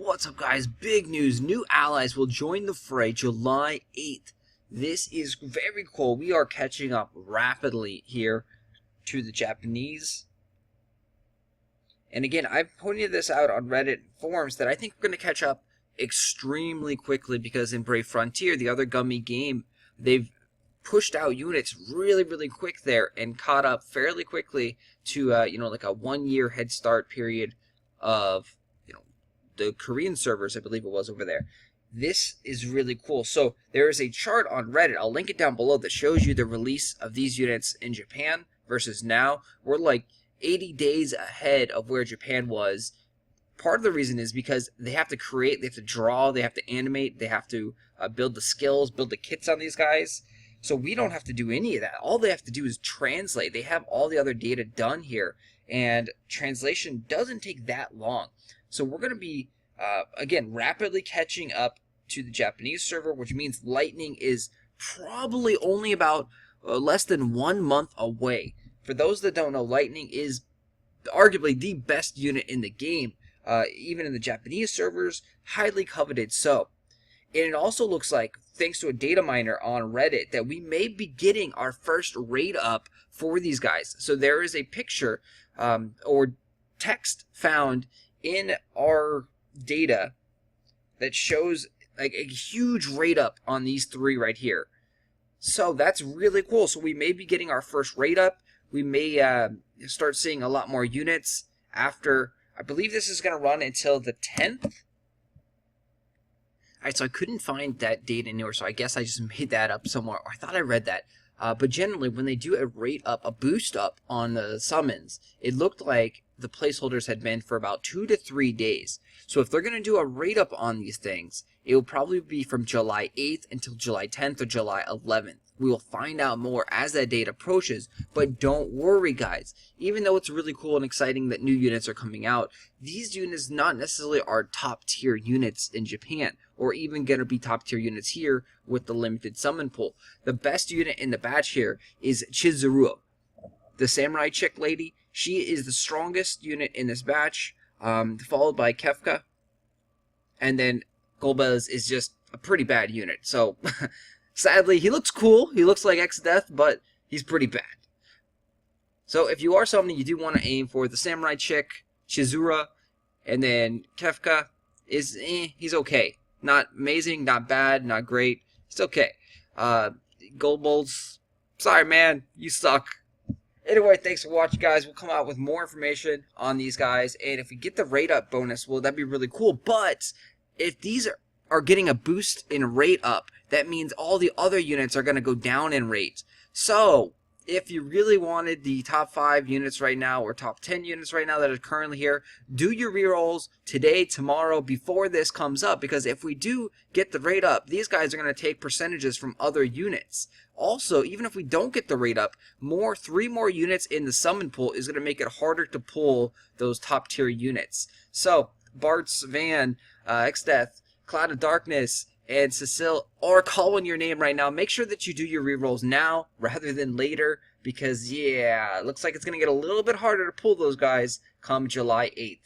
What's up, guys? Big news. New allies will join the fray July 8th. This is very cool. We are catching up rapidly here to the Japanese. And again, I've pointed this out on Reddit forums that I think we're going to catch up extremely quickly because in Brave Frontier, the other gummy game, they've pushed out units really quick there and caught up fairly quickly to, like a 1-year head start period of, the Korean servers, I believe it was over there. This is really cool. So there is a chart on Reddit, I'll link it down below, that shows you the release of these units in Japan versus now. We're like 80 days ahead of where Japan was. Part of the reason is because they have to create, they have to draw, they have to animate, they have to build the skills, build the kits on these guys. So we don't have to do any of that. All they have to do is translate. They have all the other data done here, and translation doesn't take that long. So we're going to be, again, rapidly catching up to the Japanese server, which means Lightning is probably only about less than 1 month away. For those that don't know, Lightning is arguably the best unit in the game, even in the Japanese servers, highly coveted so. And it also looks like, thanks to a data miner on Reddit, that we may be getting our first raid up for these guys. So there is a picture or text found in our data that shows like a huge rate up on these three right here. So that's really cool. So we may be getting our first rate up. We may start seeing a lot more units after. I believe this is going to run until the 10th. Alright, so I couldn't find that data anywhere, so I guess I just made that up somewhere. Or I thought I read that. But generally, when they do a rate up, a boost up on the summons, it looked like the placeholders had been for about 2 to 3 days. So if they're going to do a rate up on these things, it will probably be from July 8th until July 10th or July 11th. We will find out more as that date approaches, but don't worry, guys. Even though it's really cool and exciting that new units are coming out, these units not necessarily are top tier units in Japan, or even going to be top tier units here with the limited summon pool. The best unit in the batch here is Chizuru, the samurai chick lady. She is the strongest unit in this batch, followed by Kefka, and then Golbez is just a pretty bad unit. So sadly, he looks cool. He looks like Exdeath, but he's pretty bad. So if you are somebody you do want to aim for, the samurai chick, Chizuru, and then Kefka is he's okay. Not amazing, not bad, not great. It's okay. Golbez, sorry man, you suck. Anyway, thanks for watching, guys. We'll come out with more information on these guys, and if we get the rate up bonus, well, that'd be really cool. But if these are getting a boost in rate up, that means all the other units are going to go down in rate. So if you really wanted the top 5 units right now, or top 10 units right now that are currently here, do your rerolls today, tomorrow, before this comes up, because if we do get the rate up, these guys are going to take percentages from other units. Also, even if we don't get the rate up, 3 more units in the summon pool is going to make it harder to pull those top tier units. So Bartz, Vaan, Exdeath, Cloud of Darkness, and Cecil are calling your name right now. Make sure that you do your rerolls now rather than later, because yeah, it looks like it's going to get a little bit harder to pull those guys come July 8th.